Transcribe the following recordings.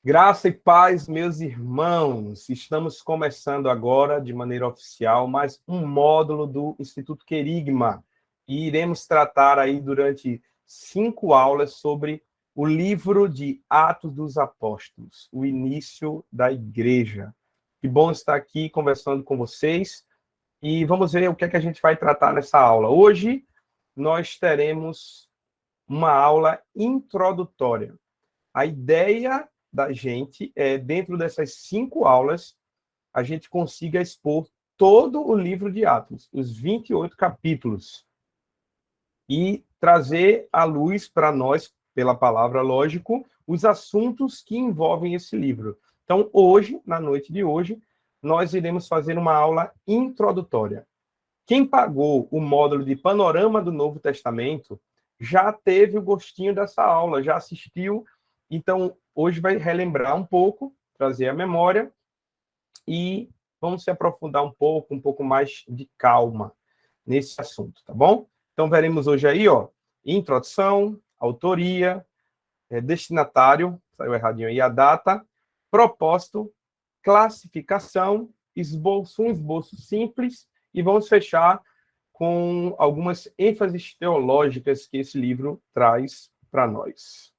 Graça e paz, meus irmãos. Estamos começando agora, de maneira oficial, mais um módulo do Instituto Querigma. E iremos tratar aí durante 5 aulas sobre o livro de Atos dos Apóstolos, o início da igreja. Que bom estar aqui conversando com vocês. E vamos ver o que é que a gente vai tratar nessa aula. Hoje, nós teremos uma aula introdutória. A ideia da gente é, dentro dessas 5 aulas, a gente consiga expor todo o livro de Atos, os 28 capítulos, e trazer à luz para nós, pela palavra lógico, os assuntos que envolvem esse livro. Então, hoje, na noite de hoje, nós iremos fazer uma aula introdutória. Quem pagou o módulo de Panorama do Novo Testamento já teve o gostinho dessa aula, já assistiu. Então, hoje vai relembrar um pouco, trazer a memória e vamos se aprofundar um pouco mais de calma nesse assunto, tá bom? Então, veremos hoje aí, ó, introdução, autoria, destinatário, saiu erradinho aí a data, propósito, classificação, um esboço simples e vamos fechar com algumas ênfases teológicas que esse livro traz para nós.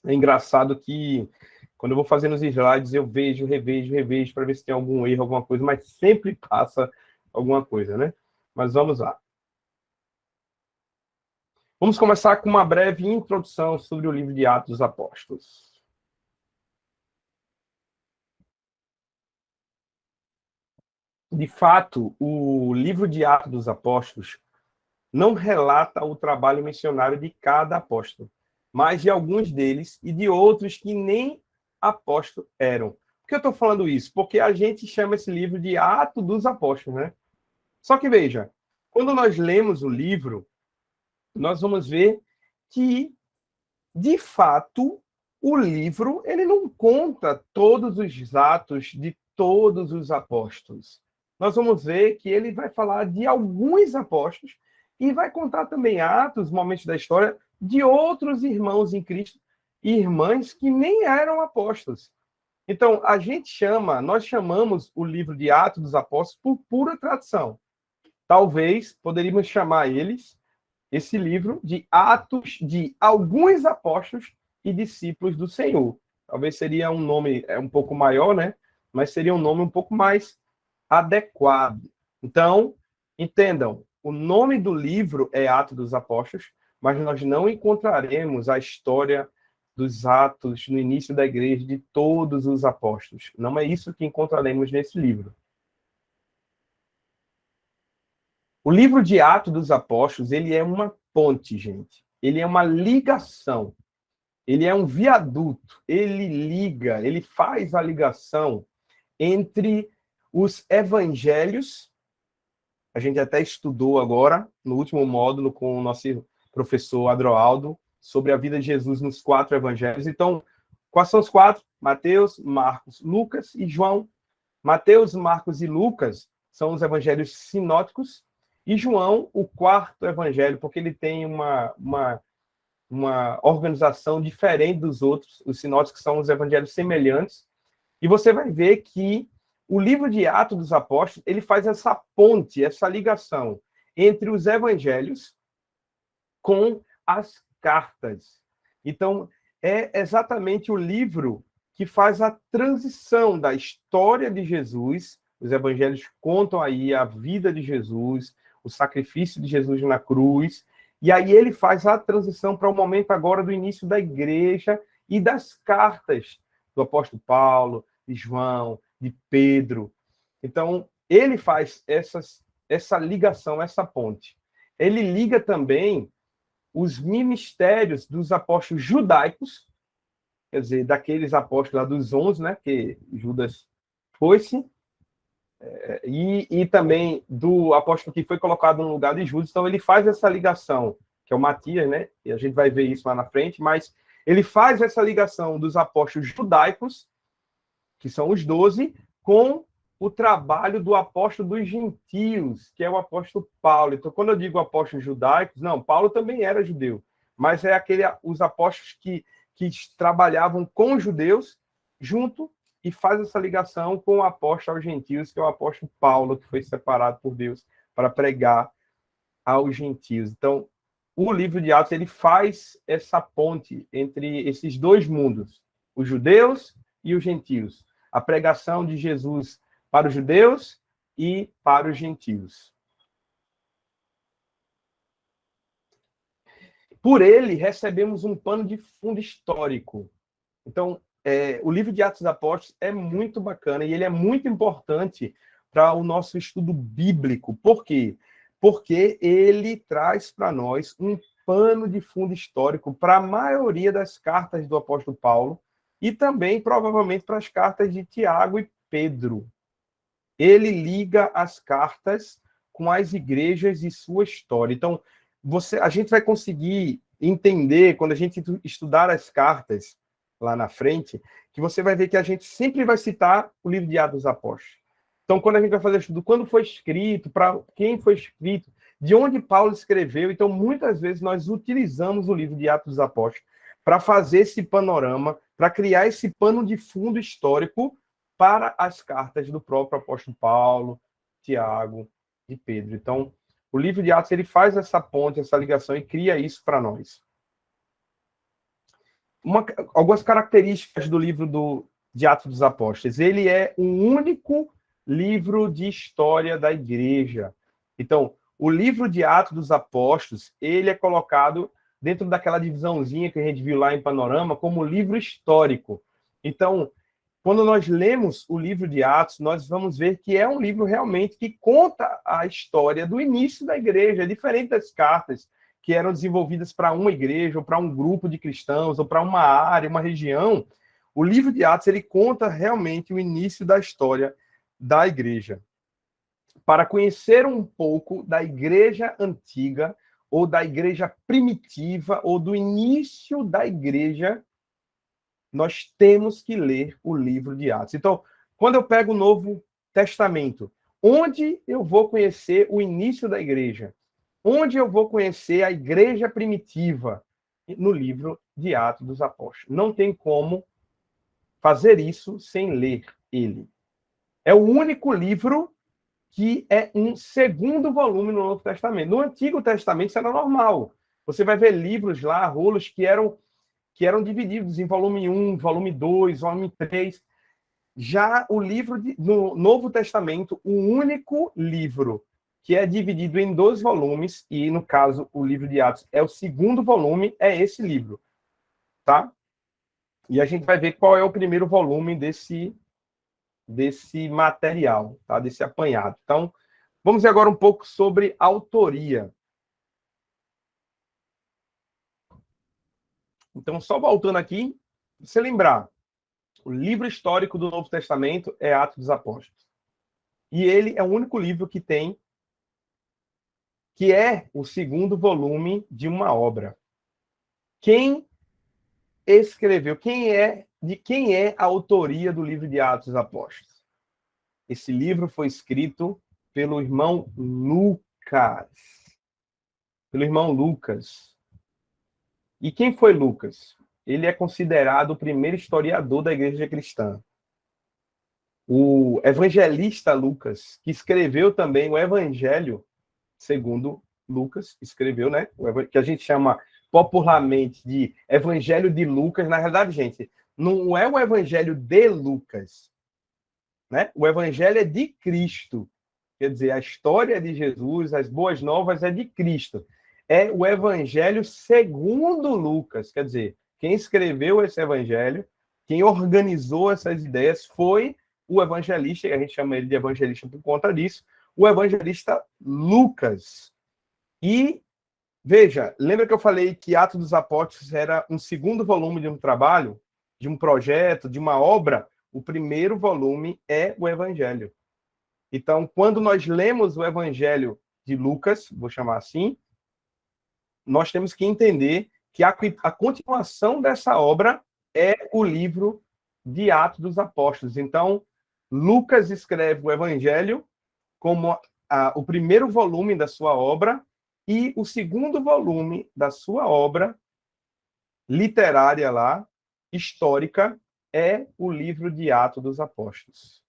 É engraçado que, quando eu vou fazendo os slides, eu vejo, revejo, para ver se tem algum erro, alguma coisa, mas sempre passa alguma coisa, né? Mas vamos lá. Vamos começar com uma breve introdução sobre o livro de Atos dos Apóstolos. De fato, o livro de Atos dos Apóstolos não relata o trabalho missionário de cada apóstolo, mas de alguns deles e de outros que nem apóstolos eram. Por que eu estou falando isso? Porque a gente chama esse livro de Atos dos Apóstolos, né? Só que, veja, quando nós lemos o livro, nós vamos ver que, de fato, o livro ele não conta todos os atos de todos os apóstolos. Nós vamos ver que ele vai falar de alguns apóstolos e vai contar também atos, momentos da história, de outros irmãos em Cristo e irmãs que nem eram apóstolos. Então, nós chamamos o livro de Atos dos Apóstolos por pura tradição. Talvez poderíamos chamar esse livro, de Atos de alguns apóstolos e discípulos do Senhor. Talvez seria um nome um pouco maior, né? Mas seria um nome um pouco mais adequado. Então, entendam, o nome do livro é Atos dos Apóstolos, mas nós não encontraremos a história dos atos no início da igreja de todos os apóstolos. Não é isso que encontraremos nesse livro. O livro de Atos dos Apóstolos, ele é uma ponte, gente. Ele é uma ligação. Ele é um viaduto. Ele faz a ligação entre os evangelhos. A gente até estudou agora, no último módulo, com o nosso professor Adroaldo, sobre a vida de Jesus nos 4 evangelhos. Então, quais são os 4? Mateus, Marcos, Lucas e João. Mateus, Marcos e Lucas são os evangelhos sinóticos, e João, o 4º evangelho, porque ele tem uma organização diferente dos outros. Os sinóticos são os evangelhos semelhantes. E você vai ver que o livro de Atos dos Apóstolos, ele faz essa ponte, essa ligação entre os evangelhos com as cartas. Então, é exatamente o livro que faz a transição da história de Jesus. Os evangelhos contam aí a vida de Jesus, o sacrifício de Jesus na cruz, e aí ele faz a transição para o momento agora do início da igreja e das cartas do apóstolo Paulo, de João, de Pedro. Então, ele faz essa ligação, essa ponte. Ele liga também os ministérios dos apóstolos judaicos, quer dizer, daqueles apóstolos lá dos 11, né, que Judas foi-se, e também do apóstolo que foi colocado no lugar de Judas. Então, ele faz essa ligação, que é o Matias, né? E a gente vai ver isso lá na frente, mas ele faz essa ligação dos apóstolos judaicos, que são os 12, com o trabalho do apóstolo dos gentios, que é o apóstolo Paulo. Então, quando eu digo apóstolos judaicos, não, Paulo também era judeu, mas é os apóstolos que trabalhavam com os judeus junto e faz essa ligação com o apóstolo aos gentios, que é o apóstolo Paulo, que foi separado por Deus para pregar aos gentios. Então, o livro de Atos ele faz essa ponte entre esses dois mundos, os judeus e os gentios. A pregação de Jesus para os judeus e para os gentios. Por ele, recebemos um pano de fundo histórico. Então, o livro de Atos dos Apóstolos é muito bacana e ele é muito importante para o nosso estudo bíblico. Por quê? Porque ele traz para nós um pano de fundo histórico para a maioria das cartas do apóstolo Paulo e também, provavelmente, para as cartas de Tiago e Pedro. Ele liga as cartas com as igrejas e sua história. Então, a gente vai conseguir entender, quando a gente estudar as cartas lá na frente, que você vai ver que a gente sempre vai citar o livro de Atos dos Apóstolos. Então, quando a gente vai fazer estudo, quando foi escrito, para quem foi escrito, de onde Paulo escreveu, então, muitas vezes, nós utilizamos o livro de Atos dos Apóstolos para fazer esse panorama, para criar esse pano de fundo histórico para as cartas do próprio apóstolo Paulo, Tiago e Pedro. Então, o livro de Atos ele faz essa ponte, essa ligação e cria isso para nós. Algumas características do livro de Atos dos Apóstolos. Ele é um único livro de história da igreja. Então, o livro de Atos dos Apóstolos, ele é colocado dentro daquela divisãozinha que a gente viu lá em Panorama, como livro histórico. Então, quando nós lemos o livro de Atos, nós vamos ver que é um livro realmente que conta a história do início da igreja, é diferente das cartas que eram desenvolvidas para uma igreja, ou para um grupo de cristãos, ou para uma área, uma região. O livro de Atos ele conta realmente o início da história da igreja. Para conhecer um pouco da igreja antiga, ou da igreja primitiva, ou do início da igreja, nós temos que ler o livro de Atos. Então, quando eu pego o Novo Testamento, onde eu vou conhecer o início da igreja? Onde eu vou conhecer a igreja primitiva? No livro de Atos dos Apóstolos. Não tem como fazer isso sem ler ele. É o único livro que é um segundo volume no Novo Testamento. No Antigo Testamento isso era normal. Você vai ver livros lá, rolos que eram divididos em volume 1, volume 2, volume 3. Já o livro no Novo Testamento, o único livro que é dividido em 2 volumes, e no caso o livro de Atos é o segundo volume, é esse livro, tá? E a gente vai ver qual é o primeiro volume desse material, tá? Desse apanhado. Então, vamos ver agora um pouco sobre autoria. Então, só voltando aqui, você lembrar, o livro histórico do Novo Testamento é Atos dos Apóstolos. E ele é o único livro que é o segundo volume de uma obra. Quem escreveu, de quem é a autoria do livro de Atos dos Apóstolos? Esse livro foi escrito pelo irmão Lucas. E quem foi Lucas? Ele é considerado o primeiro historiador da igreja cristã. O evangelista Lucas, que escreveu também o Evangelho segundo Lucas, escreveu, né? Que a gente chama popularmente de Evangelho de Lucas. Na realidade, gente, não é o Evangelho de Lucas, né? O Evangelho é de Cristo. Quer dizer, a história de Jesus, as boas novas é de Cristo. É o Evangelho segundo Lucas. Quer dizer, quem escreveu esse Evangelho, quem organizou essas ideias foi o evangelista, e a gente chama ele de evangelista por conta disso, o evangelista Lucas. E, veja, lembra que eu falei que Atos dos Apóstolos era um segundo volume de um trabalho, de um projeto, de uma obra? O primeiro volume é o Evangelho. Então, quando nós lemos o Evangelho de Lucas, vou chamar assim, nós temos que entender que a continuação dessa obra é o livro de Atos dos Apóstolos. Então, Lucas escreve o Evangelho como o primeiro volume da sua obra, e o segundo volume da sua obra literária lá, histórica, é o livro de Atos dos Apóstolos.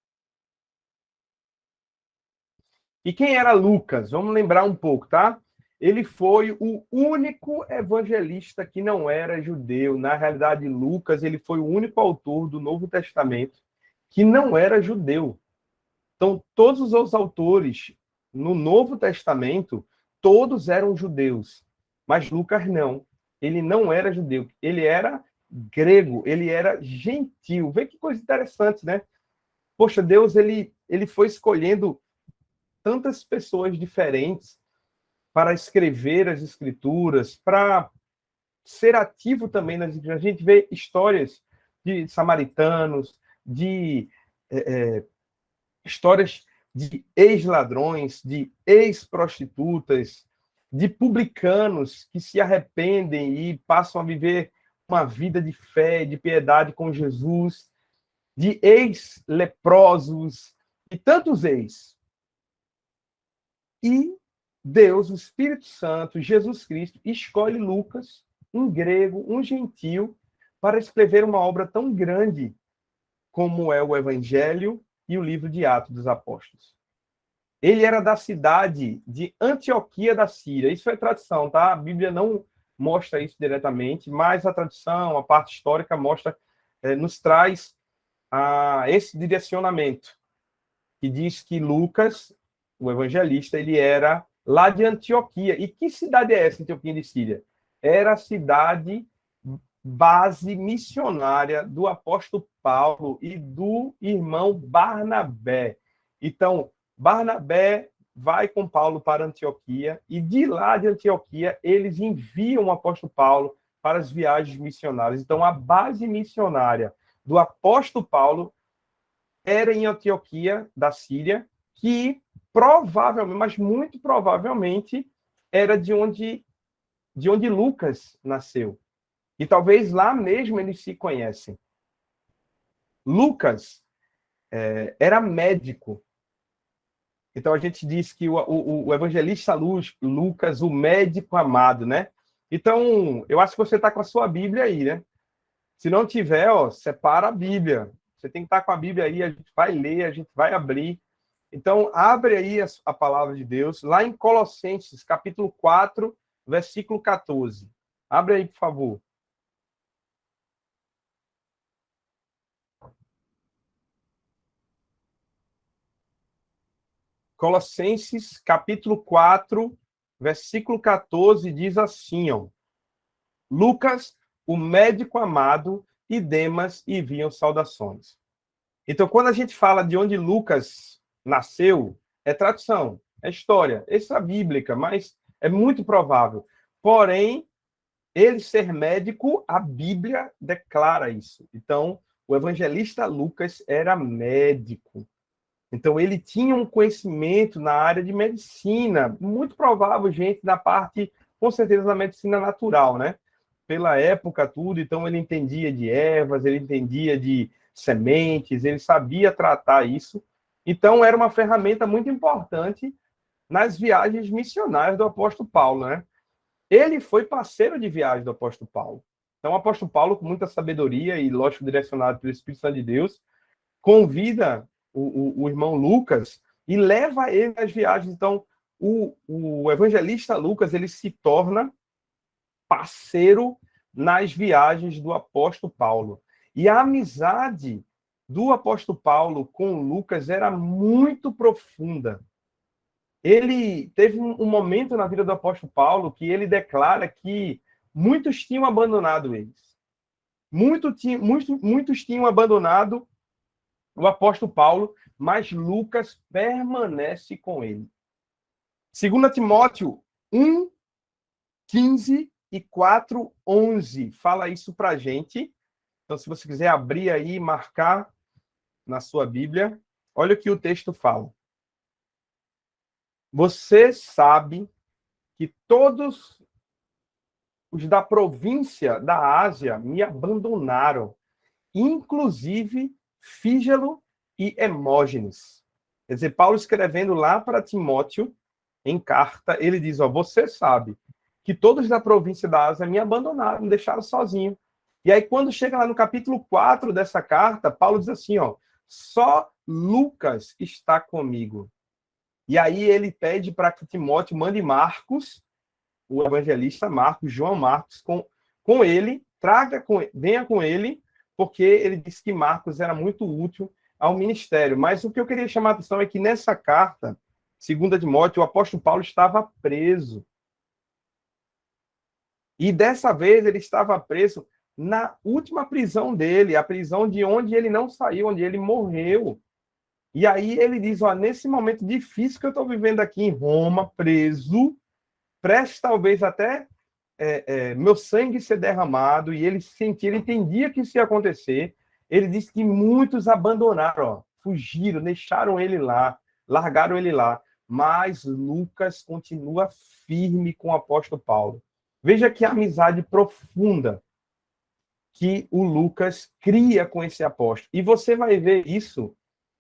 E quem era Lucas? Vamos lembrar um pouco, tá? Ele foi o único evangelista que não era judeu. Na realidade, Lucas, ele foi o único autor do Novo Testamento que não era judeu. Então, todos os outros autores no Novo Testamento, todos eram judeus. Mas Lucas não. Ele não era judeu. Ele era grego, ele era gentil. Vê que coisa interessante, né? Poxa, Deus, ele foi escolhendo tantas pessoas diferentes para escrever as escrituras, para ser ativo também nas escrituras. A gente vê histórias de samaritanos, de histórias de ex-ladrões, de ex-prostitutas, de publicanos que se arrependem e passam a viver uma vida de fé, de piedade com Jesus, de ex-leprosos, e tantos ex. E Deus, o Espírito Santo, Jesus Cristo, escolhe Lucas, um grego, um gentil, para escrever uma obra tão grande como é o Evangelho e o livro de Atos dos Apóstolos. Ele era da cidade de Antioquia da Síria. Isso é tradição, tá? A Bíblia não mostra isso diretamente, mas a tradição, a parte histórica mostra, nos traz esse direcionamento, que diz que Lucas, o evangelista, ele era lá de Antioquia. E que cidade é essa, Antioquia de Síria? Era a cidade base missionária do apóstolo Paulo e do irmão Barnabé. Então, Barnabé vai com Paulo para Antioquia e de lá de Antioquia eles enviam o apóstolo Paulo para as viagens missionárias. Então, a base missionária do apóstolo Paulo era em Antioquia da Síria, que provavelmente, mas muito provavelmente, era de onde Lucas nasceu. E talvez lá mesmo eles se conhecem. Lucas era médico. Então a gente diz que o evangelista Lucas, o médico amado, né? Então, eu acho que você está com a sua Bíblia aí, né? Se não tiver, separa a Bíblia. Você tem que estar com a Bíblia aí, a gente vai ler, a gente vai abrir. Então, abre aí a palavra de Deus, lá em Colossenses, capítulo 4, versículo 14. Abre aí, por favor. Colossenses, capítulo 4, versículo 14, diz assim, ó. Lucas, o médico amado, e Demas enviam saudações. Então, quando a gente fala de onde Lucas nasceu, é tradição, é história, extra bíblica, mas é muito provável. Porém, ele ser médico, a Bíblia declara isso. Então, o evangelista Lucas era médico. Então, ele tinha um conhecimento na área de medicina, muito provável, gente, na parte, com certeza, da medicina natural, né? Pela época, tudo. Então, ele entendia de ervas, ele entendia de sementes, ele sabia tratar isso. Então, era uma ferramenta muito importante nas viagens missionárias do apóstolo Paulo, né? Ele foi parceiro de viagem do apóstolo Paulo. Então, o apóstolo Paulo, com muita sabedoria e, lógico, direcionado pelo Espírito Santo de Deus, convida o irmão Lucas e leva ele às viagens. Então, o evangelista Lucas, ele se torna parceiro nas viagens do apóstolo Paulo. E a amizade do apóstolo Paulo com Lucas era muito profunda. Ele teve um momento na vida do apóstolo Paulo que ele declara que muitos tinham abandonado eles. Muitos tinham abandonado o apóstolo Paulo, mas Lucas permanece com ele. 2 Timóteo 1, 15 e 4, 11 fala isso para a gente. Então, se você quiser abrir aí e marcar na sua Bíblia, olha o que o texto fala. Você sabe que todos os da província da Ásia me abandonaram, inclusive Fígelo e Hermógenes. Quer dizer, Paulo escrevendo lá para Timóteo, em carta, ele diz, você sabe que todos da província da Ásia me abandonaram, me deixaram sozinho, E aí, quando chega lá no capítulo 4 dessa carta, Paulo diz assim, ó, só Lucas está comigo. E aí ele pede para que Timóteo mande Marcos, o evangelista Marcos, João Marcos, com ele, venha com ele, porque ele disse que Marcos era muito útil ao ministério. Mas o que eu queria chamar a atenção é que nessa carta, 2 Timóteo, o apóstolo Paulo estava preso. E dessa vez ele estava preso na última prisão dele, a prisão de onde ele não saiu, onde ele morreu. E aí ele diz, ó, nesse momento difícil que eu estou vivendo aqui em Roma, preso, prestes talvez até meu sangue ser derramado, e ele sentia, ele entendia que isso ia acontecer. Ele disse que muitos abandonaram, ó, fugiram, deixaram ele lá, largaram ele lá. Mas Lucas continua firme com o apóstolo Paulo. Veja que amizade profunda que o Lucas cria com esse apóstolo. E você vai ver isso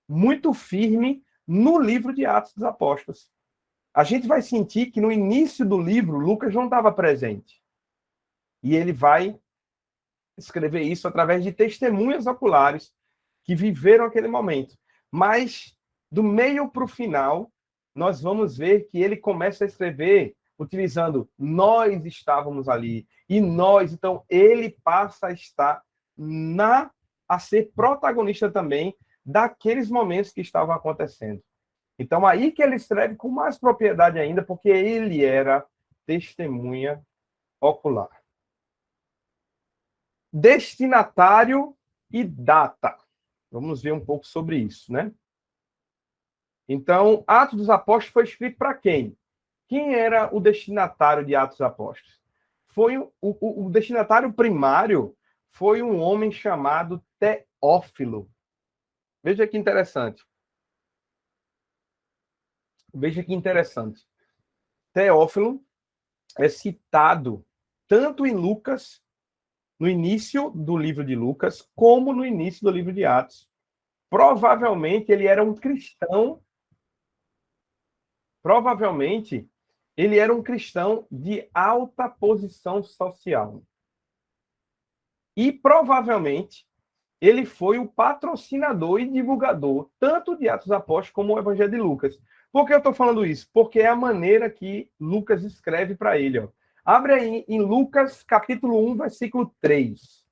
muito firme no livro de Atos dos Apóstolos. A gente vai sentir que no início do livro, Lucas não estava presente. E ele vai escrever isso através de testemunhas oculares que viveram aquele momento. Mas, do meio para o final, nós vamos ver que ele começa a escrever utilizando nós estávamos ali, e nós, então ele passa a estar a ser protagonista também daqueles momentos que estavam acontecendo. Então aí que ele escreve com mais propriedade ainda, porque ele era testemunha ocular. Destinatário e data. Vamos ver um pouco sobre isso, né? Então, Atos dos Apóstolos foi escrito para quem? Quem era o destinatário de Atos dos Apóstolos? Foi o destinatário primário foi um homem chamado Teófilo. Veja que interessante. Veja que interessante. Teófilo é citado tanto em Lucas, no início do livro de Lucas, como no início do livro de Atos. Provavelmente ele era um cristão. Provavelmente ele era um cristão de alta posição social. E provavelmente ele foi o patrocinador e divulgador tanto de Atos dos Apóstolos como o Evangelho de Lucas. Por que eu estou falando isso? Porque é a maneira que Lucas escreve para ele. Ó. Abre aí em Lucas, capítulo 1, versículo 3.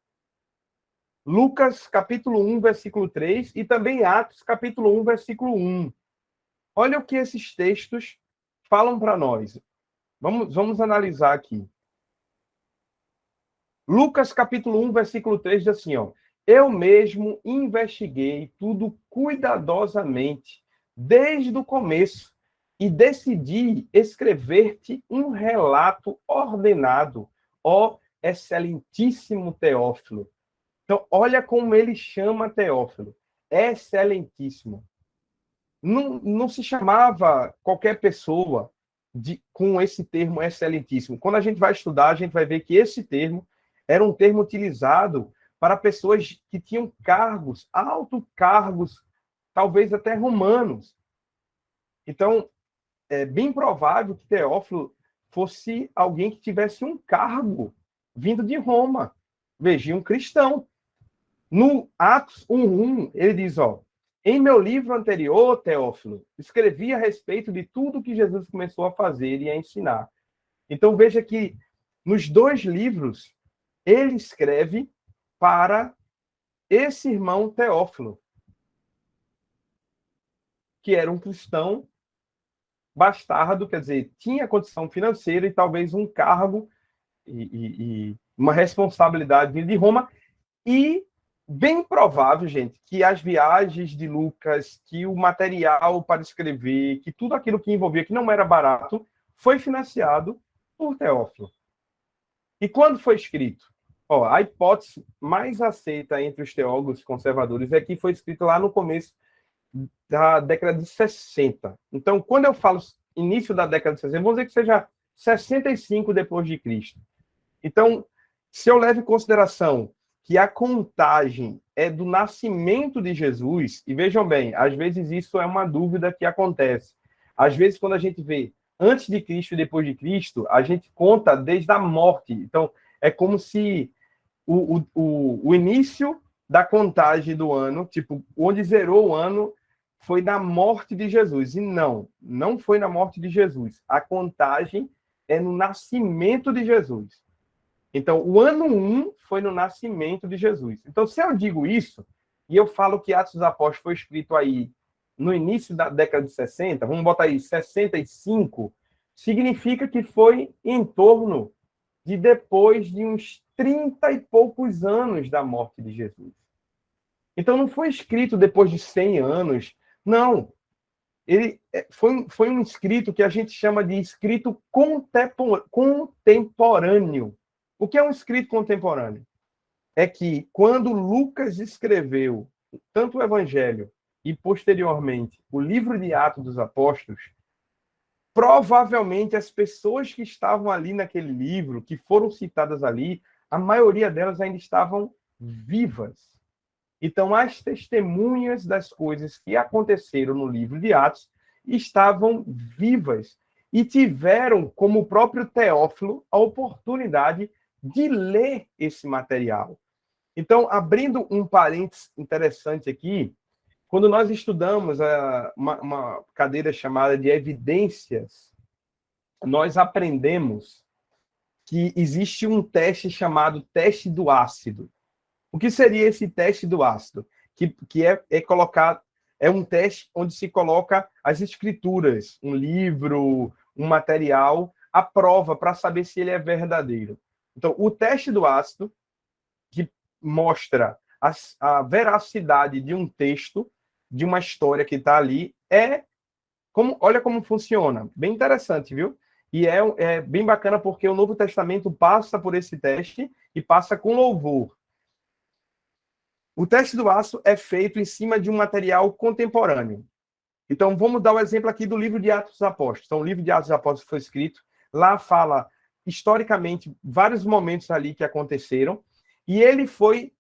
Lucas, capítulo 1, versículo 3, e também Atos, capítulo 1, versículo 1. Olha o que esses textos falam para nós. Vamos analisar aqui. Lucas, capítulo 1, versículo 3, diz assim, ó. Eu mesmo investiguei tudo cuidadosamente, desde o começo, e decidi escrever-te um relato ordenado, ó excelentíssimo Teófilo. Então, olha como ele chama Teófilo. Excelentíssimo. Não se chamava qualquer pessoa com esse termo excelentíssimo. Quando a gente vai estudar, a gente vai ver que esse termo era um termo utilizado para pessoas que tinham cargos, altos cargos, talvez até romanos. Então, é bem provável que Teófilo fosse alguém que tivesse um cargo vindo de Roma. Veja, um cristão. No Atos 1:1, ele diz, ó, em meu livro anterior, Teófilo, escrevi a respeito de tudo que Jesus começou a fazer e a ensinar. Então, veja que nos dois livros, ele escreve para esse irmão Teófilo, que era um cristão bastardo, quer dizer, tinha condição financeira e talvez um cargo e uma responsabilidade de Roma, e bem provável, gente, que as viagens de Lucas, que o material para escrever, que tudo aquilo que envolvia, que não era barato, foi financiado por Teófilo. E quando foi escrito? Ó, a hipótese mais aceita entre os teólogos conservadores é que foi escrito lá no começo da década de 60. Então, quando eu falo início da década de 60, vamos dizer que seja 65 depois de Cristo. Então, se eu levo em consideração que a contagem é do nascimento de Jesus, e vejam bem, às vezes isso é uma dúvida que acontece. Às vezes, quando a gente vê antes de Cristo e depois de Cristo, a gente conta desde a morte. Então, é como se o início da contagem do ano, tipo, onde zerou o ano, foi na morte de Jesus. E não foi na morte de Jesus. A contagem é no nascimento de Jesus. Então, o ano 1 foi no nascimento de Jesus. Então, se eu digo isso, e eu falo que Atos dos Apóstolos foi escrito aí no início da década de 60, vamos botar aí 65, significa que foi em torno de depois de uns 30 e poucos anos da morte de Jesus. Então, não foi escrito depois de 100 anos, não. Ele foi um escrito que a gente chama de escrito contemporâneo. O que é um escrito contemporâneo? É que quando Lucas escreveu tanto o Evangelho e, posteriormente, o livro de Atos dos Apóstolos, provavelmente as pessoas que estavam ali naquele livro, que foram citadas ali, a maioria delas ainda estavam vivas. Então, as testemunhas das coisas que aconteceram no livro de Atos estavam vivas e tiveram, como o próprio Teófilo, a oportunidade de ler esse material. Então, abrindo um parênteses interessante aqui, quando nós estudamos uma cadeira chamada de evidências, nós aprendemos que existe um teste chamado teste do ácido. O que seria esse teste do ácido? Que é colocado, é um teste onde se coloca as escrituras, um livro, um material, à prova para saber se ele é verdadeiro. Então, o teste do ácido, que mostra a veracidade de um texto, de uma história que está ali, olha como funciona. Bem interessante, viu? E é bem bacana porque o Novo Testamento passa por esse teste e passa com louvor. O teste do ácido é feito em cima de um material contemporâneo. Então, vamos dar o exemplo aqui do livro de Atos dos Apóstolos. Então, o livro de Atos dos Apóstolos foi escrito, lá fala, historicamente, vários momentos ali que aconteceram, e ele foi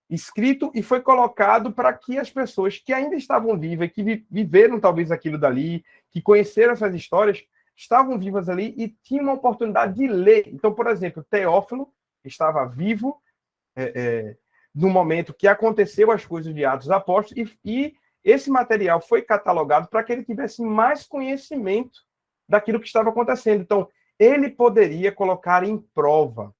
escrito e foi colocado para que as pessoas que ainda estavam vivas, que viveram talvez aquilo dali, que conheceram essas histórias, estavam vivas ali e tinham uma oportunidade de ler. Então, por exemplo, Teófilo estava vivo, no momento que aconteceu as coisas de Atos dos Apóstolos, e esse material foi catalogado para que ele tivesse mais conhecimento daquilo que estava acontecendo. Então, ele poderia colocar em prova.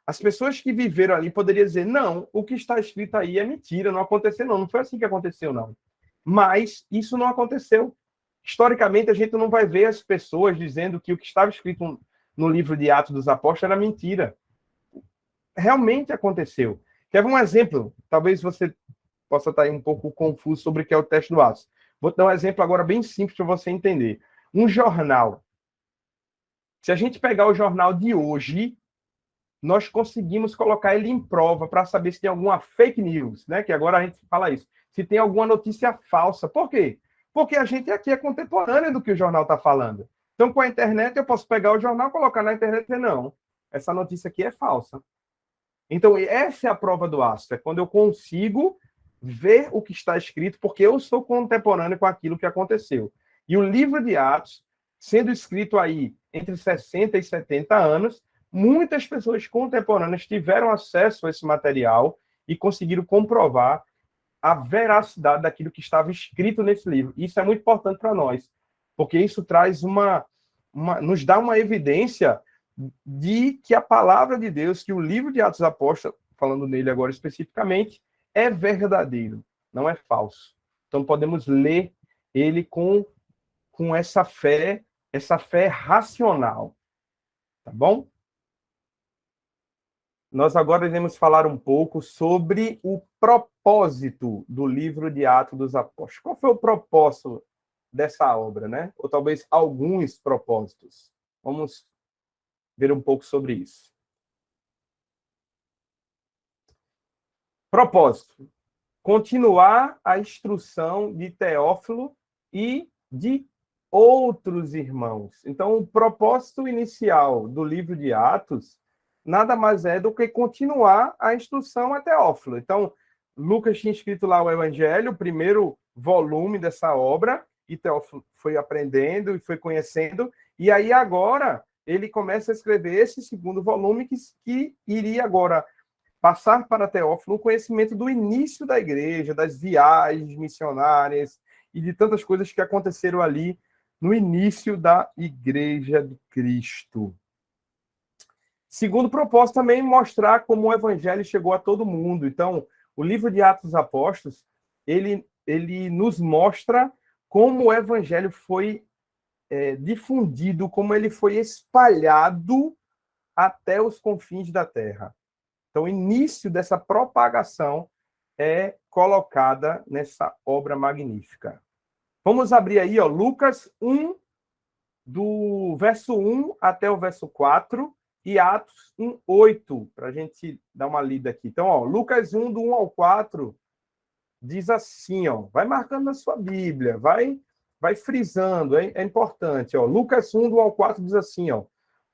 As pessoas que viveram ali poderiam dizer, não, o que está escrito aí é mentira, não aconteceu não foi assim que aconteceu não. Mas isso não aconteceu. Historicamente, a gente não vai ver as pessoas dizendo que o que estava escrito no livro de Atos dos Apóstolos era mentira. Realmente aconteceu. Quer ver um exemplo? Talvez você possa estar aí um pouco confuso sobre o que é o teste do ácido. Vou dar um exemplo agora bem simples para você entender. Um jornal. Se a gente pegar o jornal de hoje, nós conseguimos colocar ele em prova para saber se tem alguma fake news, né? Que agora a gente fala isso. Se tem alguma notícia falsa. Por quê? Porque a gente aqui é contemporâneo do que o jornal está falando. Então, com a internet, eu posso pegar o jornal, colocar na internet e dizer, não, essa notícia aqui é falsa. Então, essa é a prova do ácido, é quando eu consigo ver o que está escrito, porque eu sou contemporâneo com aquilo que aconteceu. E o livro de Atos, sendo escrito aí entre 60 e 70 anos, muitas pessoas contemporâneas tiveram acesso a esse material e conseguiram comprovar a veracidade daquilo que estava escrito nesse livro. Isso é muito importante para nós, porque isso traz nos dá uma evidência de que a palavra de Deus, que o livro de Atos dos Apóstolos, falando nele agora especificamente, é verdadeiro, não é falso. Então podemos ler ele com essa fé racional. Tá bom? Nós agora iremos falar um pouco sobre o propósito do livro de Atos dos Apóstolos. Qual foi o propósito dessa obra, né? Ou talvez alguns propósitos. Vamos ver um pouco sobre isso. Propósito: continuar a instrução de Teófilo e de outros irmãos. Então, o propósito inicial do livro de Atos nada mais é do que continuar a instrução a Teófilo. Então, Lucas tinha escrito lá o Evangelho, o primeiro volume dessa obra, e Teófilo foi aprendendo e foi conhecendo, e aí agora ele começa a escrever esse segundo volume que iria agora passar para Teófilo o conhecimento do início da igreja, das viagens missionárias e de tantas coisas que aconteceram ali no início da igreja de Cristo. Segundo propósito, também mostrar como o evangelho chegou a todo mundo. Então, o livro de Atos dos Apóstolos, ele nos mostra como o evangelho foi difundido, como ele foi espalhado até os confins da terra. Então, o início dessa propagação é colocada nessa obra magnífica. Vamos abrir aí, ó, Lucas 1, do verso 1 até o verso 4, e Atos 1, 8, para a gente dar uma lida aqui. Então, ó, Lucas 1, do 1 ao 4, diz assim, ó, vai marcando na sua Bíblia, vai frisando, é importante. Ó, Lucas 1, do 1 ao 4 diz assim, ó,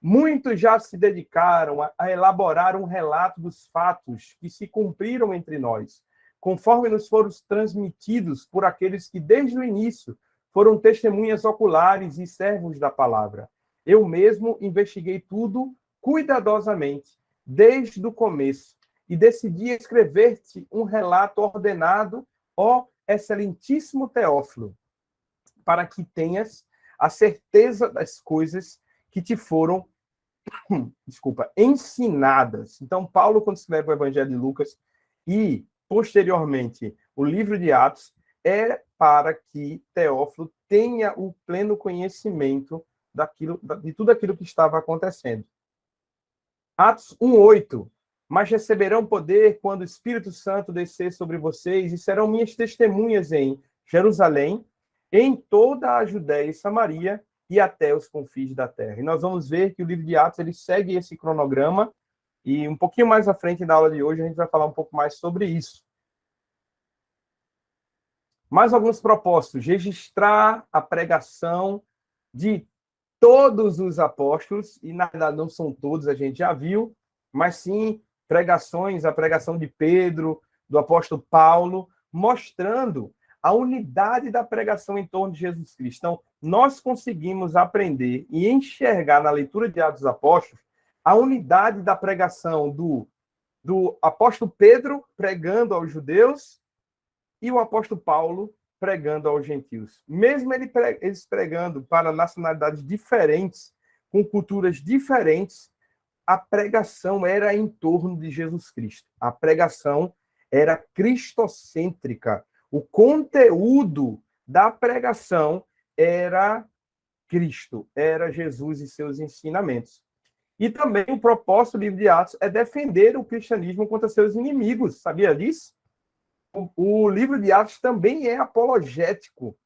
muitos já se dedicaram a elaborar um relato dos fatos que se cumpriram entre nós, conforme nos foram transmitidos por aqueles que desde o início foram testemunhas oculares e servos da palavra. Eu mesmo investiguei tudo cuidadosamente, desde o começo, e decidi escrever-te um relato ordenado, ó excelentíssimo Teófilo, para que tenhas a certeza das coisas que te foram, ensinadas. Então, Paulo, quando escreve o Evangelho de Lucas e, posteriormente, o livro de Atos, é para que Teófilo tenha o pleno conhecimento de tudo aquilo que estava acontecendo. Atos 1:8. Mas receberão poder quando o Espírito Santo descer sobre vocês e serão minhas testemunhas em Jerusalém, em toda a Judéia e Samaria e até os confins da terra. E nós vamos ver que o livro de Atos ele segue esse cronograma e um pouquinho mais à frente da aula de hoje a gente vai falar um pouco mais sobre isso. Mais alguns propósitos: registrar a pregação de todos os apóstolos, e na verdade não são todos, a gente já viu, mas sim pregações, a pregação de Pedro, do apóstolo Paulo, mostrando a unidade da pregação em torno de Jesus Cristo. Então, nós conseguimos aprender e enxergar na leitura de Atos dos Apóstolos a unidade da pregação do apóstolo Pedro pregando aos judeus e o apóstolo Paulo pregando aos gentios. Mesmo eles pregando para nacionalidades diferentes, com culturas diferentes, a pregação era em torno de Jesus Cristo. A pregação era cristocêntrica. O conteúdo da pregação era Cristo, era Jesus e seus ensinamentos. E também o propósito do livro de Atos é defender o cristianismo contra seus inimigos. Sabia disso? O livro de Atos também é apologético,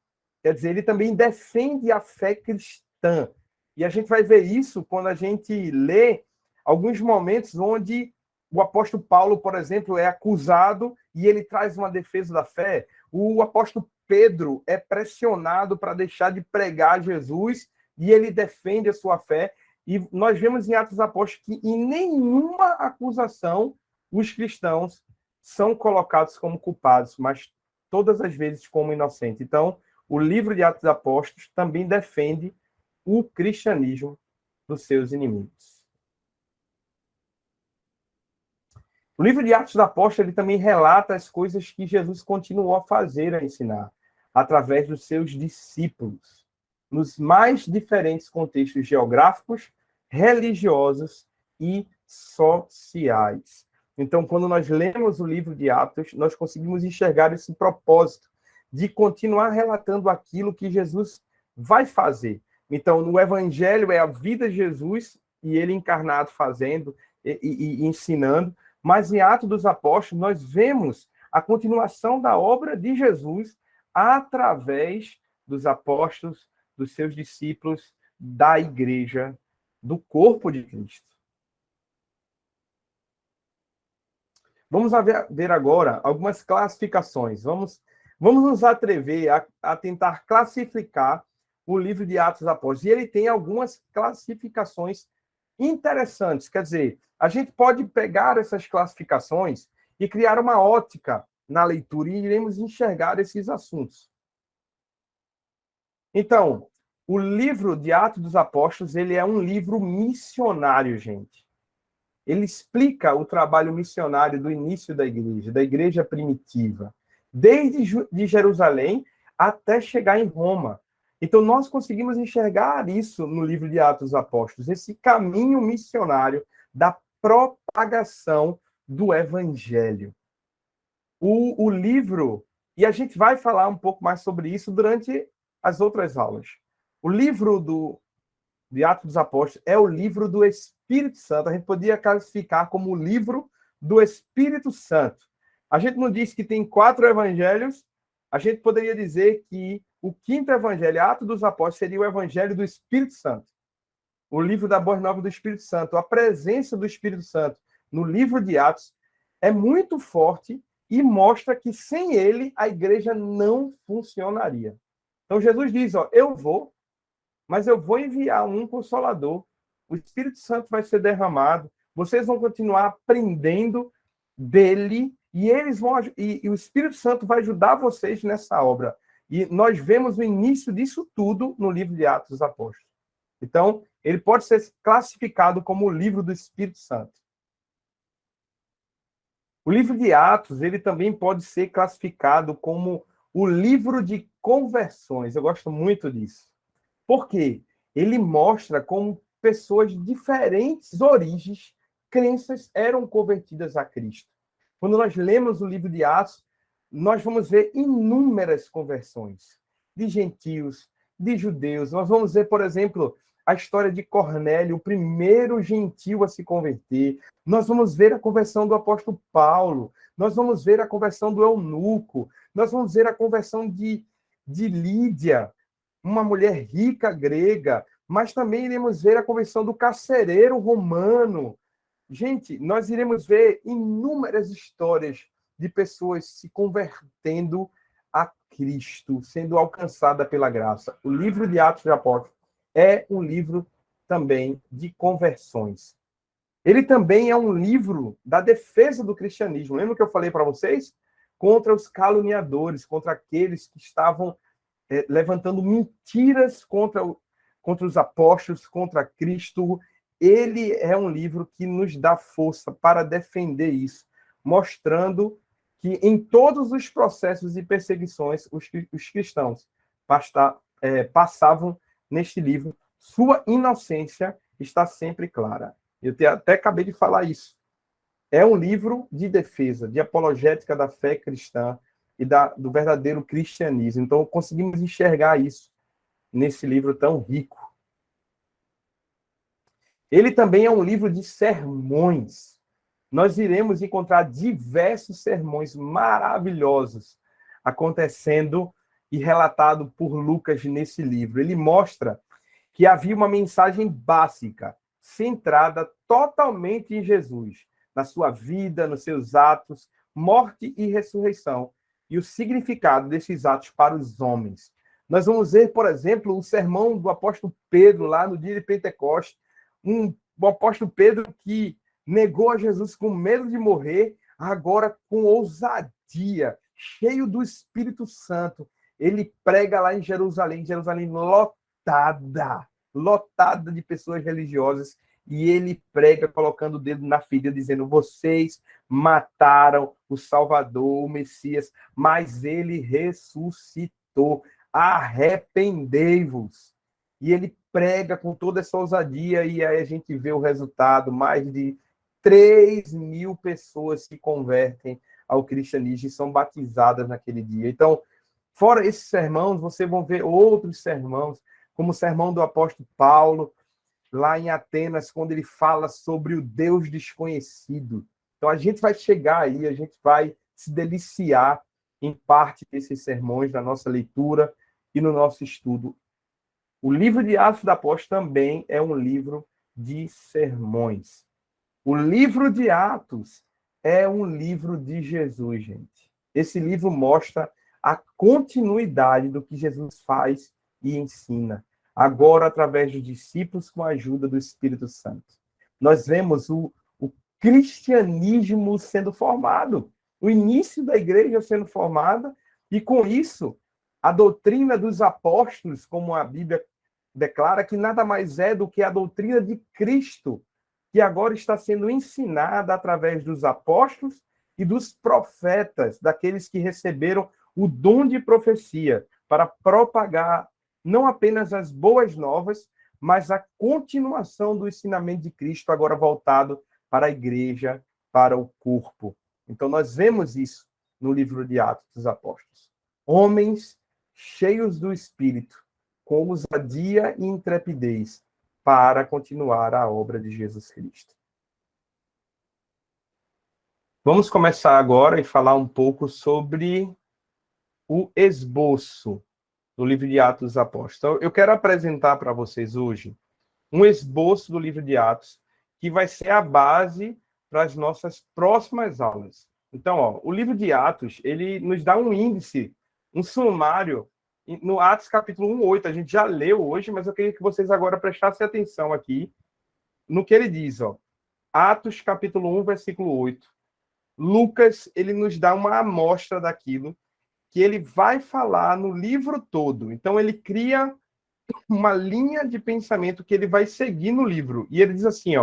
quer dizer, ele também defende a fé cristã. E a gente vai ver isso quando a gente lê alguns momentos onde o apóstolo Paulo, por exemplo, é acusado e ele traz uma defesa da fé. O apóstolo Pedro é pressionado para deixar de pregar Jesus e ele defende a sua fé. E nós vemos em Atos dos Apóstolos que em nenhuma acusação os cristãos são colocados como culpados, mas todas as vezes como inocentes. Então, o livro de Atos dos Apóstolos também defende o cristianismo dos seus inimigos. O livro de Atos dos Apóstolos ele também relata as coisas que Jesus continuou a fazer, a ensinar, através dos seus discípulos, nos mais diferentes contextos geográficos, religiosos e sociais. Então, quando nós lemos o livro de Atos, nós conseguimos enxergar esse propósito de continuar relatando aquilo que Jesus vai fazer. Então, no Evangelho é a vida de Jesus e ele encarnado fazendo e ensinando, mas em Atos dos Apóstolos nós vemos a continuação da obra de Jesus através dos apóstolos, dos seus discípulos, da igreja, do corpo de Cristo. Vamos ver agora algumas classificações. Vamos nos atrever a tentar classificar o livro de Atos dos Apóstolos. E ele tem algumas classificações interessantes. Quer dizer, a gente pode pegar essas classificações e criar uma ótica na leitura e iremos enxergar esses assuntos. Então, O livro de Atos dos Apóstolos, ele é um livro missionário, gente. Ele explica o trabalho missionário do início da igreja primitiva, desde de Jerusalém até chegar em Roma. Então, nós conseguimos enxergar isso no livro de Atos dos Apóstolos, esse caminho missionário da propagação do evangelho. O livro, e a gente vai falar um pouco mais sobre isso durante as outras aulas. O livro de Atos dos Apóstolos é o livro do Espírito Santo. A gente podia classificar como o livro do Espírito Santo. A gente não disse que tem 4 evangelhos, a gente poderia dizer que o 5º evangelho, Atos dos Apóstolos, seria o evangelho do Espírito Santo. O livro da Boa Nova do Espírito Santo. A presença do Espírito Santo no livro de Atos é muito forte e mostra que sem ele a igreja não funcionaria. Então Jesus diz, eu vou, mas eu vou enviar um Consolador. O Espírito Santo vai ser derramado. Vocês vão continuar aprendendo dele e o Espírito Santo vai ajudar vocês nessa obra. E nós vemos o início disso tudo no livro de Atos dos Apóstolos. Então, ele pode ser classificado como o livro do Espírito Santo. O livro de Atos, ele também pode ser classificado como o livro de conversões. Eu gosto muito disso. Por quê? Ele mostra como pessoas de diferentes origens, crenças, eram convertidas a Cristo. Quando nós lemos o livro de Atos, nós vamos ver inúmeras conversões de gentios, de judeus. Nós vamos ver, por exemplo, a história de Cornélio, o primeiro gentio a se converter. Nós vamos ver a conversão do apóstolo Paulo. Nós vamos ver a conversão do eunuco. Nós vamos ver a conversão de Lídia, uma mulher rica grega. Mas também iremos ver a conversão do carcereiro romano. Gente, nós iremos ver inúmeras histórias de pessoas se convertendo a Cristo, sendo alcançada pela graça. O livro de Atos dos Apóstolos é um livro também de conversões. Ele também é um livro da defesa do cristianismo. Lembra que eu falei para vocês? Contra os caluniadores, contra aqueles que estavam levantando mentiras contra os apóstolos, contra Cristo. Ele é um livro que nos dá força para defender isso, mostrando que em todos os processos e perseguições, os cristãos passavam neste livro, sua inocência está sempre clara. Eu até acabei de falar isso. É um livro de defesa, de apologética da fé cristã e do verdadeiro cristianismo. Então, conseguimos enxergar isso nesse livro tão rico. Ele também é um livro de sermões. Nós iremos encontrar diversos sermões maravilhosos acontecendo e relatado por Lucas nesse livro. Ele mostra que havia uma mensagem básica, centrada totalmente em Jesus, na sua vida, nos seus atos, morte e ressurreição, e o significado desses atos para os homens. Nós vamos ver, por exemplo, o sermão do apóstolo Pedro, lá no dia de Pentecostes, o apóstolo Pedro que negou a Jesus com medo de morrer, agora com ousadia, cheio do Espírito Santo. Ele prega lá em Jerusalém lotada de pessoas religiosas, e ele prega colocando o dedo na ferida, dizendo: vocês mataram o Salvador, o Messias, mas ele ressuscitou. Arrependei-vos. E ele prega com toda essa ousadia, e aí a gente vê o resultado: mais de 3.000 pessoas se convertem ao cristianismo e são batizadas naquele dia. Então, fora esses sermãos, vocês vão ver outros sermãos, como o sermão do apóstolo Paulo, lá em Atenas, quando ele fala sobre o Deus desconhecido. Então, a gente vai chegar aí, a gente vai se deliciar em parte desses sermões, da nossa leitura e no nosso estudo. O livro de Atos dos Apóstolos também é um livro de sermões. O livro de Atos é um livro de Jesus, gente. Esse livro mostra a continuidade do que Jesus faz e ensina, agora através dos discípulos com a ajuda do Espírito Santo. Nós vemos o cristianismo sendo formado, o início da igreja sendo formada, e com isso, a doutrina dos apóstolos, como a Bíblia declara que nada mais é do que a doutrina de Cristo, que agora está sendo ensinada através dos apóstolos e dos profetas, daqueles que receberam o dom de profecia, para propagar não apenas as boas novas, mas a continuação do ensinamento de Cristo, agora voltado para a igreja, para o corpo. Então, nós vemos isso no livro de Atos dos Apóstolos. Homens cheios do Espírito, com ousadia e intrepidez, para continuar a obra de Jesus Cristo. Vamos começar agora e falar um pouco sobre o esboço do livro de Atos dos Apóstolos. Então, eu quero apresentar para vocês hoje um esboço do livro de Atos, que vai ser a base para as nossas próximas aulas. Então, o livro de Atos, ele nos dá um índice, um sumário, no Atos capítulo 1:8. A gente já leu hoje, mas eu queria que vocês agora prestassem atenção aqui no que ele diz. Atos capítulo 1, versículo 8. Lucas, ele nos dá uma amostra daquilo que ele vai falar no livro todo. Então, ele cria uma linha de pensamento que ele vai seguir no livro. E ele diz assim,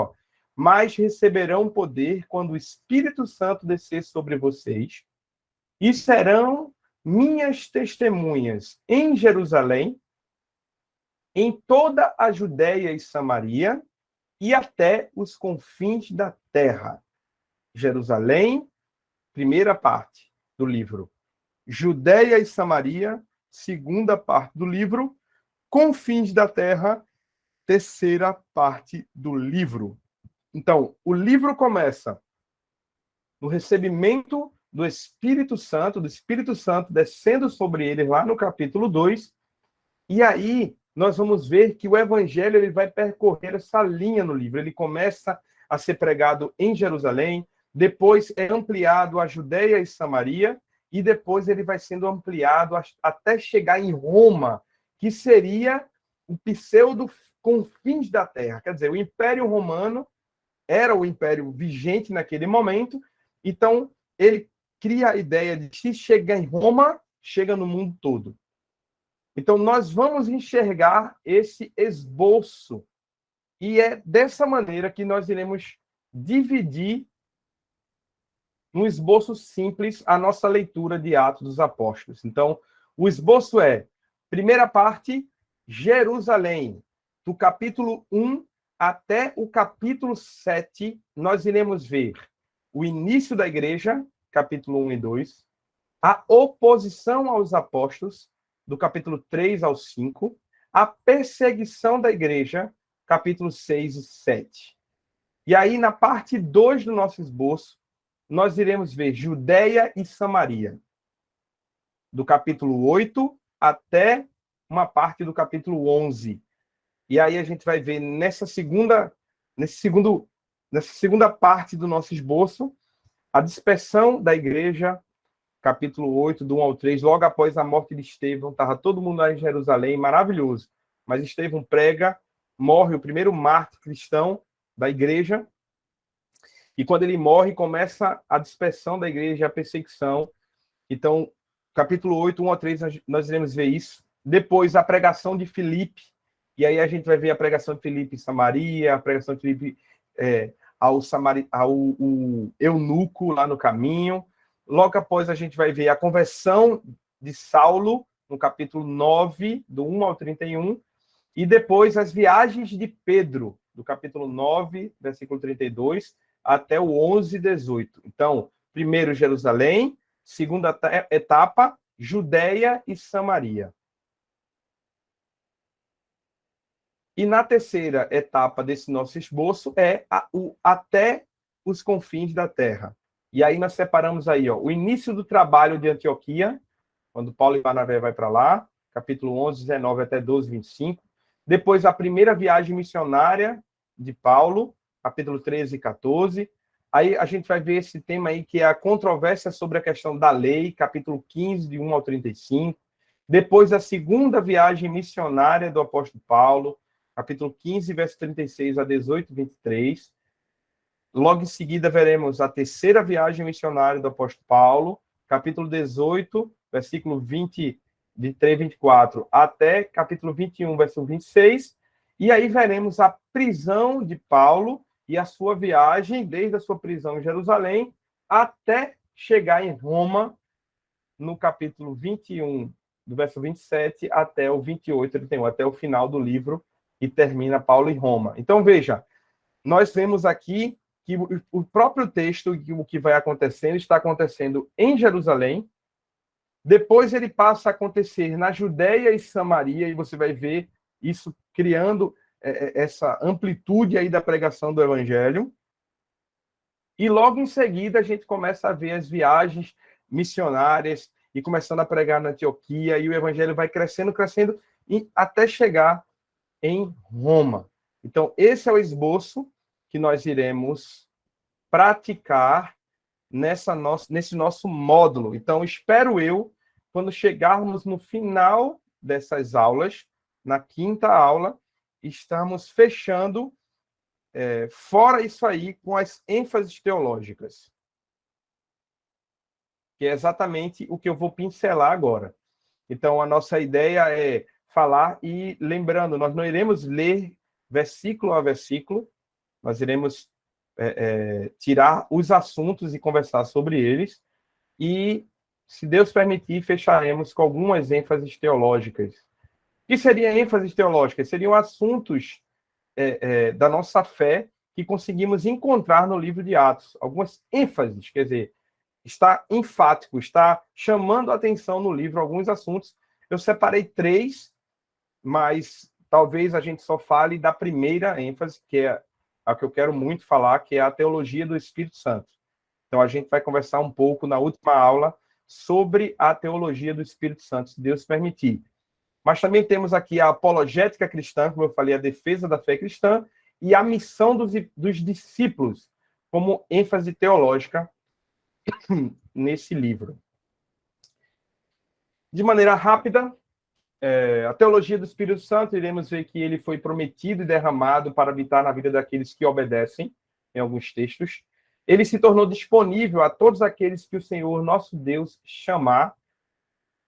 mas receberão poder quando o Espírito Santo descer sobre vocês, e serão minhas testemunhas em Jerusalém, em toda a Judéia e Samaria, e até os confins da terra. Jerusalém, primeira parte do livro. Judéia e Samaria, segunda parte do livro. Confins da terra, terceira parte do livro. Então, o livro começa no recebimento do Espírito Santo descendo sobre ele lá no capítulo 2, e aí nós vamos ver que o evangelho ele vai percorrer essa linha no livro. Ele começa a ser pregado em Jerusalém, depois é ampliado a Judéia e Samaria, e depois ele vai sendo ampliado até chegar em Roma, que seria o pseudo confins da terra. Quer dizer, o Império Romano era o império vigente naquele momento, então ele cria a ideia de se chegar em Roma, chega no mundo todo. Então nós vamos enxergar esse esboço, e é dessa maneira que nós iremos dividir num esboço simples a nossa leitura de Atos dos Apóstolos. Então, o esboço é, primeira parte, Jerusalém, do capítulo 1 até o capítulo 7, nós iremos ver o início da igreja, capítulo 1 e 2, a oposição aos apóstolos, do capítulo 3 ao 5, a perseguição da igreja, capítulo 6 e 7. E aí, na parte 2 do nosso esboço, nós iremos ver Judéia e Samaria, do capítulo 8 até uma parte do capítulo 11. E aí a gente vai ver nessa segunda parte do nosso esboço, a dispersão da igreja, capítulo 8, do 1 ao 3, logo após a morte de Estevão, estava todo mundo lá em Jerusalém, maravilhoso. Mas Estevão prega, morre o primeiro mártir cristão da igreja, e quando ele morre, começa a dispersão da igreja, a perseguição. Então, capítulo 8, 1 ao 3, nós iremos ver isso. Depois, a pregação de Filipe, e aí a gente vai ver a pregação de Filipe em Samaria, a pregação de Filipe ao eunuco lá no caminho. Logo após, a gente vai ver a conversão de Saulo, no capítulo 9, do 1 ao 31, e depois as viagens de Pedro, do capítulo 9, versículo 32, até o 11, 18. Então, primeiro Jerusalém, segunda etapa, Judéia e Samaria. E na terceira etapa desse nosso esboço é até os confins da terra. E aí nós separamos aí, o início do trabalho de Antioquia, quando Paulo e Barnabé vai para lá, capítulo 11, 19 até 12, 25. Depois a primeira viagem missionária de Paulo, capítulo 13 e 14. Aí a gente vai ver esse tema aí, que é a controvérsia sobre a questão da lei, capítulo 15, de 1 ao 35. Depois a segunda viagem missionária do apóstolo Paulo, capítulo 15, verso 36 a 18, 23. Logo em seguida veremos a terceira viagem missionária do apóstolo Paulo, capítulo 18, versículo 20 23, 24, até capítulo 21, verso 26, e aí veremos a prisão de Paulo e a sua viagem, desde a sua prisão em Jerusalém, até chegar em Roma, no capítulo 21, do verso 27 até o 28, 31, até o final do livro, e termina Paulo em Roma. Então, veja, nós vemos aqui que o próprio texto, o que vai acontecendo, está acontecendo em Jerusalém, depois ele passa a acontecer na Judéia e Samaria, e você vai ver isso criando essa amplitude aí da pregação do evangelho. E logo em seguida a gente começa a ver as viagens missionárias e começando a pregar na Antioquia, e o evangelho vai crescendo, crescendo, e até chegar em Roma. Então, esse é o esboço que nós iremos praticar nesse nosso módulo. Então, espero eu, quando chegarmos no final dessas aulas, na quinta aula, estamos fechando, fora isso aí, com as ênfases teológicas, que é exatamente o que eu vou pincelar agora. Então, a nossa ideia é falar e, lembrando, nós não iremos ler versículo a versículo, nós iremos tirar os assuntos e conversar sobre eles, e, se Deus permitir, fecharemos com algumas ênfases teológicas. O que seriam ênfases teológicas? Seriam assuntos da nossa fé que conseguimos encontrar no livro de Atos. Algumas ênfases, quer dizer, está enfático, está chamando a atenção no livro alguns assuntos. Eu separei 3, mas talvez a gente só fale da primeira ênfase, que é a que eu quero muito falar, que é a teologia do Espírito Santo. Então, a gente vai conversar um pouco na última aula sobre a teologia do Espírito Santo, se Deus permitir. Mas também temos aqui a apologética cristã, como eu falei, a defesa da fé cristã, e a missão dos discípulos, como ênfase teológica nesse livro. De maneira rápida, a teologia do Espírito Santo, iremos ver que ele foi prometido e derramado para habitar na vida daqueles que obedecem, em alguns textos. Ele se tornou disponível a todos aqueles que o Senhor, nosso Deus, chamar,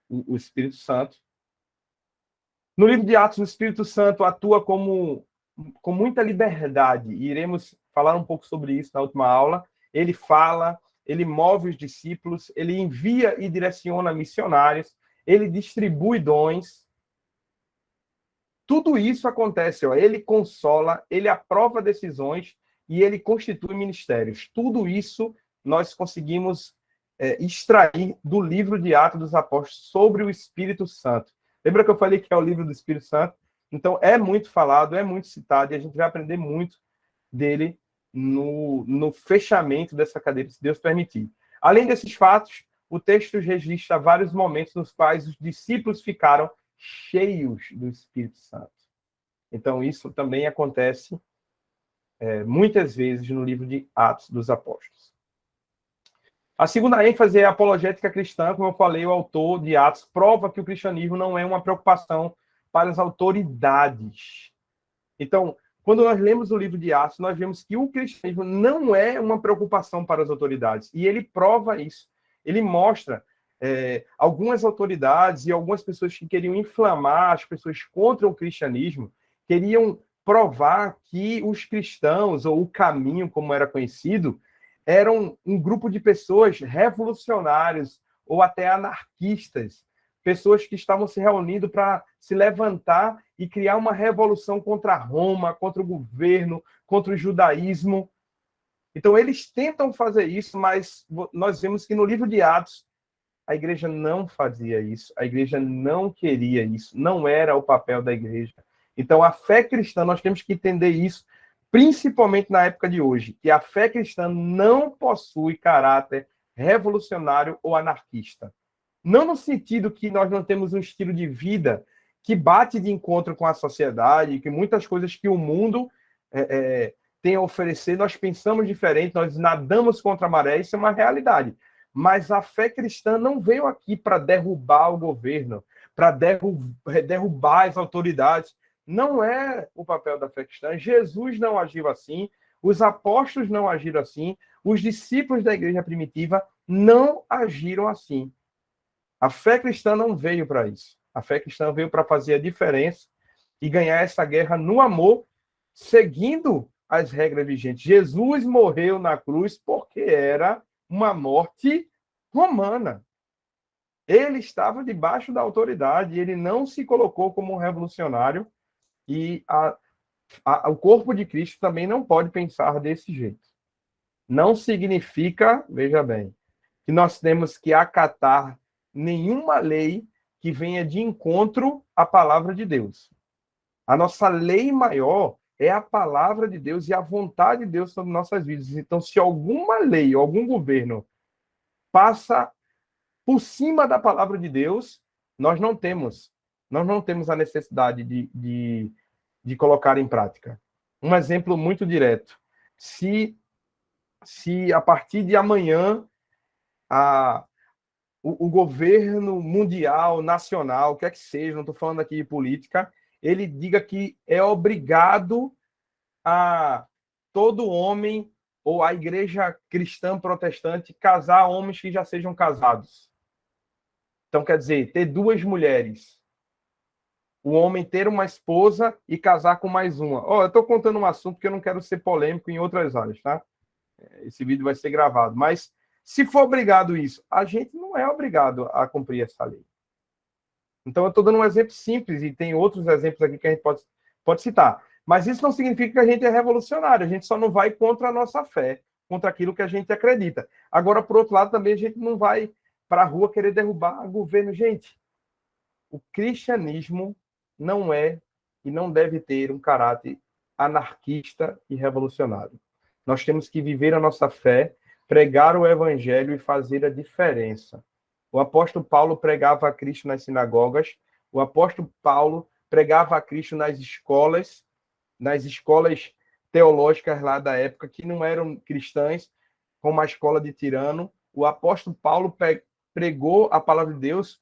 o Espírito Santo. No livro de Atos, o Espírito Santo atua com muita liberdade, e iremos falar um pouco sobre isso na última aula. Ele fala, ele move os discípulos, ele envia e direciona missionários, ele distribui dons. Tudo isso acontece, ele consola, ele aprova decisões e ele constitui ministérios. Tudo isso nós conseguimos extrair do livro de Atos dos Apóstolos sobre o Espírito Santo. Lembra que eu falei que é o livro do Espírito Santo? Então, é muito falado, é muito citado, e a gente vai aprender muito dele no fechamento dessa cadeira, se Deus permitir. Além desses fatos, o texto registra vários momentos nos quais os discípulos ficaram cheios do Espírito Santo. Então, isso também acontece muitas vezes no livro de Atos dos Apóstolos. A segunda ênfase é a apologética cristã. Como eu falei, o autor de Atos prova que o cristianismo não é uma preocupação para as autoridades. Então, quando nós lemos o livro de Atos, nós vemos que o cristianismo não é uma preocupação para as autoridades. E ele prova isso. Ele mostra algumas autoridades e algumas pessoas que queriam inflamar as pessoas contra o cristianismo, queriam provar que os cristãos, ou o caminho, como era conhecido, eram um grupo de pessoas revolucionários ou até anarquistas, pessoas que estavam se reunindo para se levantar e criar uma revolução contra Roma, contra o governo, contra o judaísmo. Então, eles tentam fazer isso, mas nós vemos que no livro de Atos, a igreja não fazia isso, a igreja não queria isso, não era o papel da igreja. Então, a fé cristã, nós temos que entender isso, principalmente na época de hoje, que a fé cristã não possui caráter revolucionário ou anarquista. Não no sentido que nós não temos um estilo de vida que bate de encontro com a sociedade, que muitas coisas que o mundo tem a oferecer, nós pensamos diferente, nós nadamos contra a maré, isso é uma realidade. Mas a fé cristã não veio aqui para derrubar o governo, para derrubar as autoridades. Não é o papel da fé cristã. Jesus não agiu assim, os apóstolos não agiram assim, os discípulos da igreja primitiva não agiram assim. A fé cristã não veio para isso. A fé cristã veio para fazer a diferença e ganhar essa guerra no amor, seguindo as regras vigentes. Jesus morreu na cruz porque era uma morte romana. Ele estava debaixo da autoridade, ele não se colocou como um revolucionário, e o corpo de Cristo também não pode pensar desse jeito. Não significa, veja bem, que nós temos que acatar nenhuma lei que venha de encontro à palavra de Deus. A nossa lei maior é a palavra de Deus e a vontade de Deus sobre nossas vidas. Então, se alguma lei, algum governo passa por cima da palavra de Deus, nós não temos a necessidade de colocar em prática. Um exemplo muito direto. Se a partir de amanhã o governo mundial, nacional, quer que seja, não estou falando aqui de política, ele diga que é obrigado a todo homem ou a igreja cristã protestante casar homens que já sejam casados. Então, quer dizer, ter duas mulheres. O homem ter uma esposa e casar com mais uma. Eu estou contando um assunto que eu não quero ser polêmico em outras áreas, tá? Esse vídeo vai ser gravado. Mas, se for obrigado isso, a gente não é obrigado a cumprir essa lei. Então, eu estou dando um exemplo simples, e tem outros exemplos aqui que a gente pode citar. Mas isso não significa que a gente é revolucionário, a gente só não vai contra a nossa fé, contra aquilo que a gente acredita. Agora, por outro lado, também a gente não vai para a rua querer derrubar o governo. Gente, o cristianismo não é e não deve ter um caráter anarquista e revolucionário. Nós temos que viver a nossa fé, pregar o evangelho e fazer a diferença. O apóstolo Paulo pregava a Cristo nas sinagogas, o apóstolo Paulo pregava a Cristo nas escolas teológicas lá da época, que não eram cristãs, como a escola de Tirano. O apóstolo Paulo pregou a palavra de Deus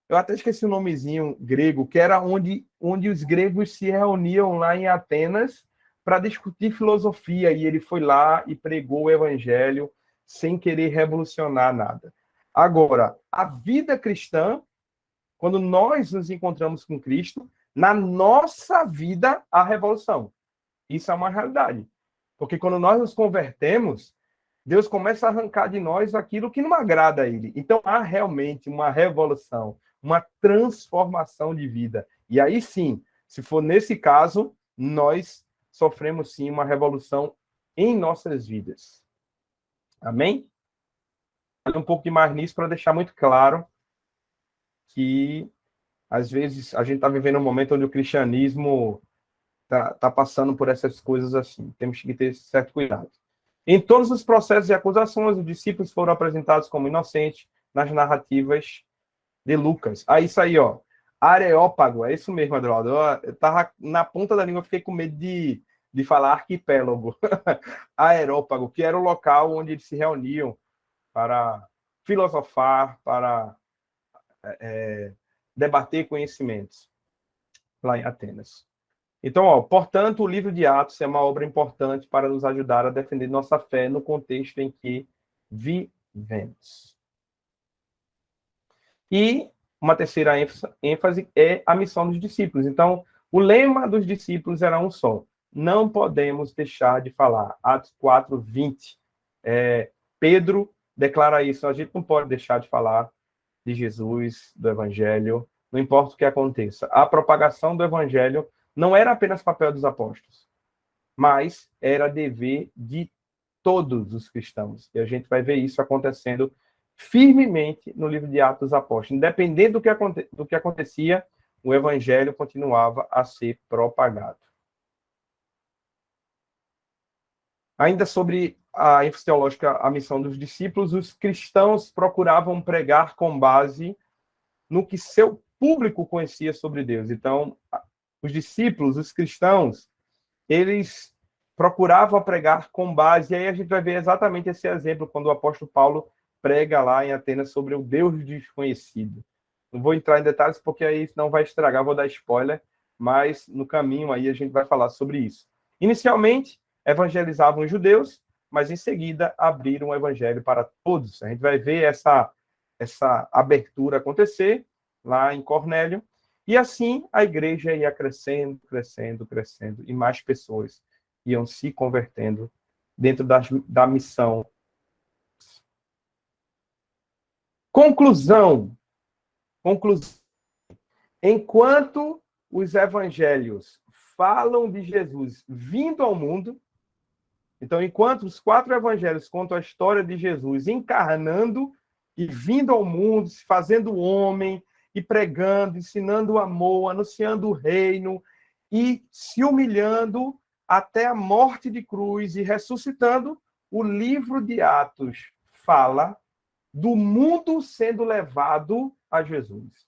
eu até esqueci o nomezinho grego, que era onde os gregos se reuniam lá em Atenas para discutir filosofia, e ele foi lá e pregou o evangelho sem querer revolucionar nada. Agora, a vida cristã, quando nós nos encontramos com Cristo, na nossa vida há revolução. Isso é uma realidade. Porque quando nós nos convertemos, Deus começa a arrancar de nós aquilo que não agrada a Ele. Então, há realmente uma revolução, uma transformação de vida. E aí sim, se for nesse caso, nós sofremos sim uma revolução em nossas vidas. Amém? Um pouco de mais nisso para deixar muito claro que, às vezes, a gente está vivendo um momento onde o cristianismo está passando por essas coisas assim. Temos que ter certo cuidado. Em todos os processos e acusações, os discípulos foram apresentados como inocentes nas narrativas de Lucas. Isso aí, ó. Areópago, é isso mesmo, Adroaldo. Eu estava na ponta da língua, fiquei com medo de falar arquipélago. Areópago, que era o local onde eles se reuniam para filosofar, para debater conhecimentos, lá em Atenas. Então, portanto, o livro de Atos é uma obra importante para nos ajudar a defender nossa fé no contexto em que vivemos. E uma terceira ênfase é a missão dos discípulos. Então, o lema dos discípulos era um só: não podemos deixar de falar. Atos 4, 20. Pedro declara isso: a gente não pode deixar de falar de Jesus, do Evangelho, não importa o que aconteça. A propagação do Evangelho não era apenas papel dos apóstolos, mas era dever de todos os cristãos. E a gente vai ver isso acontecendo firmemente no livro de Atos dos Apóstolos. Independente do que acontecia, o evangelho continuava a ser propagado. Ainda sobre a ênfase teológica, a missão dos discípulos, os cristãos procuravam pregar com base no que seu público conhecia sobre Deus. Então, os discípulos, os cristãos, eles procuravam pregar com base, e aí a gente vai ver exatamente esse exemplo, quando o apóstolo Paulo prega lá em Atenas sobre o Deus desconhecido. Não vou entrar em detalhes, porque aí não vai estragar, vou dar spoiler, mas no caminho aí a gente vai falar sobre isso. Inicialmente, evangelizavam os judeus, mas em seguida abriram o evangelho para todos. A gente vai ver essa essa abertura acontecer lá em Cornélio, e assim a igreja ia crescendo, crescendo, crescendo, e mais pessoas iam se convertendo dentro da missão. Conclusão. Enquanto os evangelhos falam de Jesus vindo ao mundo, então, enquanto os 4 evangelhos contam a história de Jesus encarnando e vindo ao mundo, se fazendo homem, e pregando, ensinando o amor, anunciando o reino, e se humilhando até a morte de cruz e ressuscitando, o livro de Atos fala do mundo sendo levado a Jesus.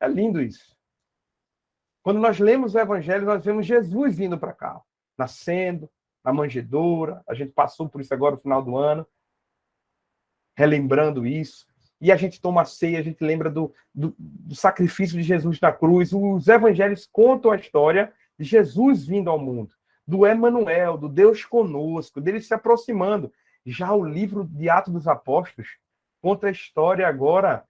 É lindo isso. Quando nós lemos o evangelho, nós vemos Jesus vindo para cá, nascendo, na manjedoura, a gente passou por isso agora no final do ano, relembrando isso, e a gente toma a ceia, a gente lembra do sacrifício de Jesus na cruz. Os evangelhos contam a história de Jesus vindo ao mundo, do Emanuel, do Deus conosco, dele se aproximando. Já o livro de Atos dos Apóstolos conta a história agora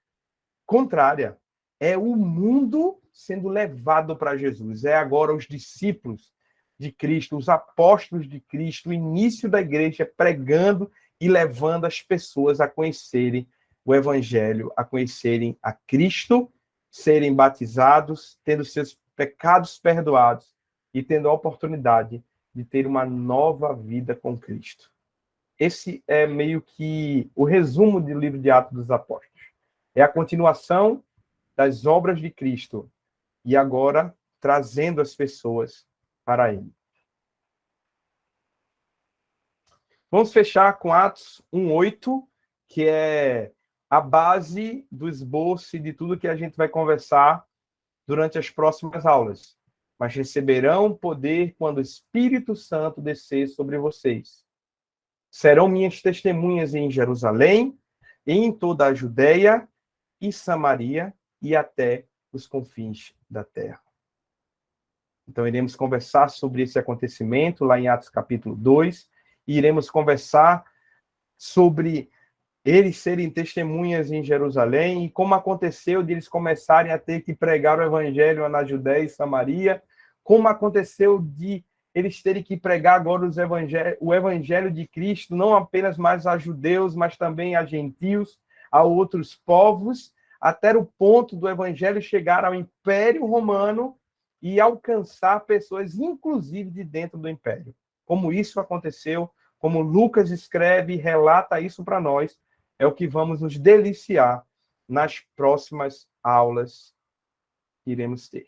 contrária. É o mundo sendo levado para Jesus. É agora os discípulos de Cristo, os apóstolos de Cristo, o início da igreja pregando e levando as pessoas a conhecerem o Evangelho, a conhecerem a Cristo, serem batizados, tendo seus pecados perdoados e tendo a oportunidade de ter uma nova vida com Cristo. Esse é meio que o resumo do livro de Atos dos Apóstolos. É a continuação das obras de Cristo e agora trazendo as pessoas para ele. Vamos fechar com Atos 1:8, que é a base do esboço de tudo que a gente vai conversar durante as próximas aulas. Mas receberão poder quando o Espírito Santo descer sobre vocês. Serão minhas testemunhas em Jerusalém, em toda a Judeia e Samaria e até os confins da terra. Então, iremos conversar sobre esse acontecimento lá em Atos capítulo 2, e iremos conversar sobre eles serem testemunhas em Jerusalém e como aconteceu de eles começarem a ter que pregar o evangelho na Judeia e Samaria, como aconteceu de eles terem que pregar agora o evangelho de Cristo, não apenas mais a judeus, mas também a gentios, a outros povos, até o ponto do evangelho chegar ao Império Romano e alcançar pessoas, inclusive de dentro do Império. Como isso aconteceu, como Lucas escreve e relata isso para nós, é o que vamos nos deliciar nas próximas aulas que iremos ter.